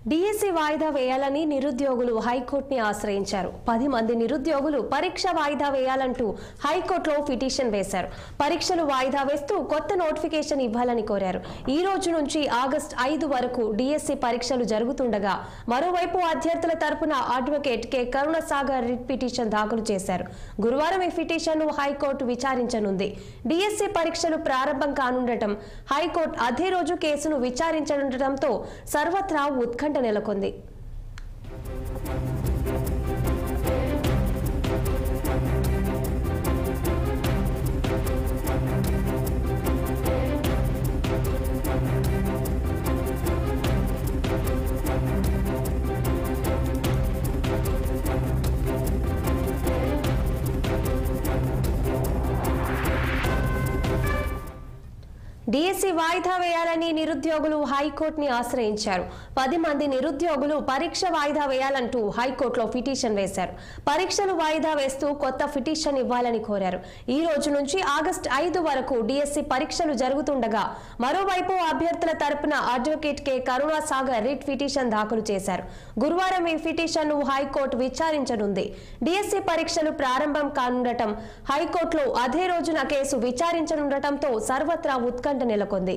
DSC వాయిదా వేయాలని నిరుద్యోగులు హైకోర్టుని ఆశ్రయించారు. 10 మంది నిరుద్యోగులు పరీక్ష వాయిదా వేయాలంటూ హైకోర్టులో పిటిషన్ వేశారు. పరీక్షలు వాయిదా వేస్తూ కొత్త నోటిఫికేషన్ ఇవ్వాలని కోరారు. ఈ రోజు నుంచి ఆగస్టు 5 వరకు డిఎస్సి పరీక్షలు జరుగుతుండగా మరోవైపు అభ్యర్థుల తరపున advocate K Karunasagar writ petition దాఖలు చేశారు. గురువారం ఈ పిటిషన్ను హైకోర్టు విచారించనుంది. డిఎస్సి పరీక్షలు ప్రారంభం కానుండటం, హైకోర్టు అదే రోజు కేసును విచారించనుండటంతో సర్వత్రా ఉత్కంఠ నెలకొంది. డిఎస్సి వాయిదా వేయాలని నిరుద్యోగులు హైకోర్టుని ఆశ్రయించారు. 10 మంది నిరుద్యోగులు పరీక్ష వాయిదా వేయాలంటూ హైకోర్టులో పిటిషన్ వేశారు. పరీక్షలు వాయిదా వేస్తూ కొత్త పిటిషన్ ఇవ్వాలని కోరారు. ఈ రోజు నుంచి ఆగస్టు 5 వరకు డిఎస్సి పరీక్షలు జరుగుతుండగా మరోవైపు అభ్యర్థుల తరపున advocate K Karunasagar writ petition దాఖలు చేశారు. గురువారం ఈ పిటిషన్ను హైకోర్టు విచారించనుంది. డిఎస్సి పరీక్షలు ప్రారంభం కానుండటం, హైకోర్టులో అదే రోజున కేసు విచారించనుండటంతో సర్వత్రా ఉత్కంఠ నెలకొంది.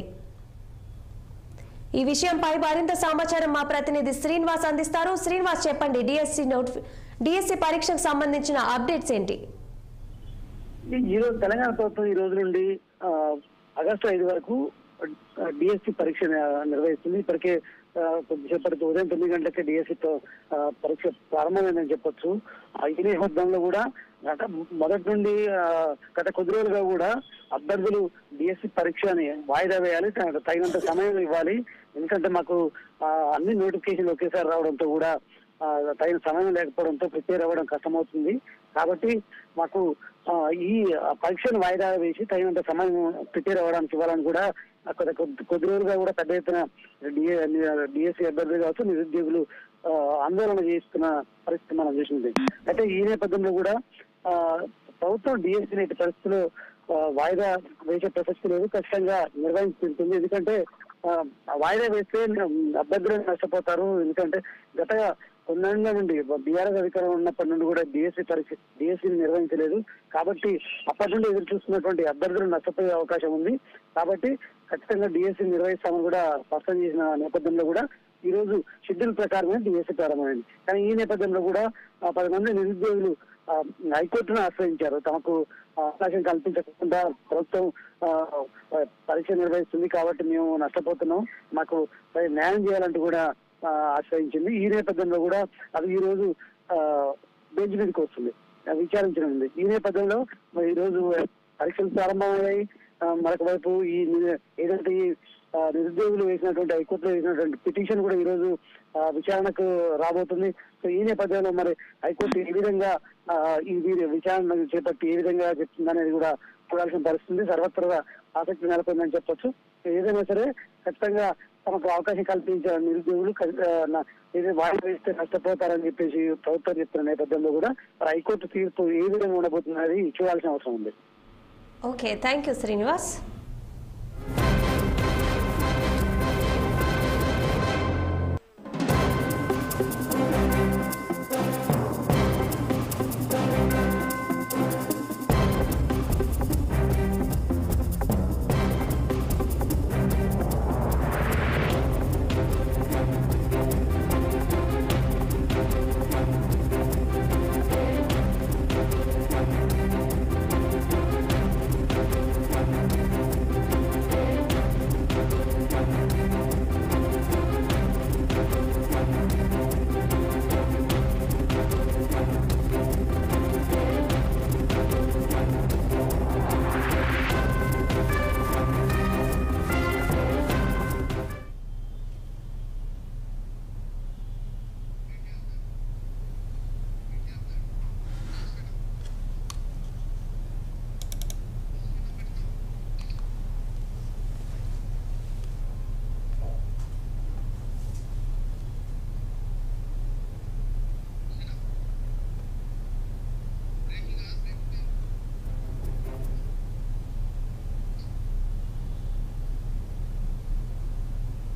ఈ విషయంపై మరింత సమాచారం మా ప్రతినిధి శ్రీనివాస్ అందిస్తారు. శ్రీనివాస్, చెప్పండి, డిఎస్సి పరీక్షకు సంబంధించిన అప్డేట్స్ ఏంటి? ఈ రోజు తెలంగాణ ప్రభుత్వం ఈ రోజు నుండి ఆగస్టు 5 వరకు డిఎస్సి పరీక్ష నిర్వహిస్తుంది. ఇప్పటికే కొద్దిసేపటికి ఉదయం 9 గంటలకే డిఎస్సి పరీక్ష ప్రారంభమైందని చెప్పొచ్చు. ఈ నేపథ్యంలో కూడా మొదటి నుండి గత కొద్ది రోజులుగా కూడా అభ్యర్థులు డిఎస్సి పరీక్షని వాయిదా వేయాలి, తగినంత సమయం ఇవ్వాలి. ఎందుకంటే మాకు అన్ని నోటిఫికేషన్లు ఒకేసారి రావడంతో కూడా తగిన సమయం లేకపోవడంతో ప్రిపేర్ అవ్వడం కష్టమవుతుంది. కాబట్టి మాకు ఈ పరీక్షను వాయిదా వేసి తగినంత సమయం ప్రిపేర్ అవ్వడానికి ఇవ్వాలని కూడా కొద్ది రోజులుగా కూడా పెద్ద ఎత్తున డిఎస్సి అభ్యర్థులు కావచ్చు, నిరుద్యోగులు ఆందోళన చేస్తున్న పరిస్థితి మనం చూసింది. అయితే ఈ నేపథ్యంలో కూడా ప్రభుత్వం డిఎస్సి నేటి పరిస్థితుల్లో వాయిదా వేసే ప్రసక్తి లేదు, ఖచ్చితంగా నిర్వహించుకుంటుంది. ఎందుకంటే వాయిదా వేస్తే అభ్యర్థులు నష్టపోతారు. ఎందుకంటే గత కొన్నేళ్ల నుండి బీఆర్ఎస్ అధికారం ఉన్నప్పటి నుండి కూడా డిఎస్సిని నిర్వహించలేదు. కాబట్టి అప్పటి నుండి ఎదురు చూస్తున్నటువంటి అభ్యర్థులు నష్టపోయే అవకాశం ఉంది. కాబట్టి ఖచ్చితంగా డిఎస్సి నిర్వహిస్తామని కూడా స్పష్టం చేసిన నేపథ్యంలో కూడా ఈ రోజు షెడ్యూల్ ప్రకారమే డిఎస్సి ప్రారంభమైంది. కానీ ఈ నేపథ్యంలో కూడా 10 మంది నిరుద్యోగులు హైకోర్టును ఆశ్రయించారు. తమకు అవకాశం కల్పించకుండా ప్రభుత్వం పరీక్ష నిర్వహిస్తుంది కాబట్టి మేము నష్టపోతున్నాం, మాకు న్యాయం చేయాలంటూ కూడా ఆశ్రయించింది. ఈ నేపథ్యంలో కూడా అది ఈ రోజు బెంచ్ మీదకి వస్తుంది, విచారించనుంది. ఈ నేపథ్యంలో ఈ రోజు పరీక్షలు ప్రారంభమయ్యాయి. మరొక వైపు ఈ ఏదైతే ఈ నిరుద్యోగులు వేసినటువంటి హైకోర్టులో వేసినటువంటి పిటిషన్ కూడా ఈ రోజు విచారణకు రాబోతుంది. సో ఈ నేపథ్యంలో మరి హైకోర్టు ఏ విధంగా ఈ విచారణ చేపట్టి ఏ విధంగా చెప్తుందనేది కూడా చూడాల్సిన పరిస్థితి సర్వత్రా ఆసక్తి నెలకొందని చెప్పొచ్చు. ఏదైనా సరే ఖచ్చితంగా తమకు అవకాశం కల్పించే నిరుద్యోగులు ఏదైనా వాయిదా వేస్తే నష్టపోతారని చెప్పేసి ప్రభుత్వం చెప్తున్న నేపథ్యంలో కూడా హైకోర్టు తీర్పు ఏ విధంగా ఉండబోతున్నది చూడాల్సిన అవసరం ఉంది. Okay, thank you Srinivas.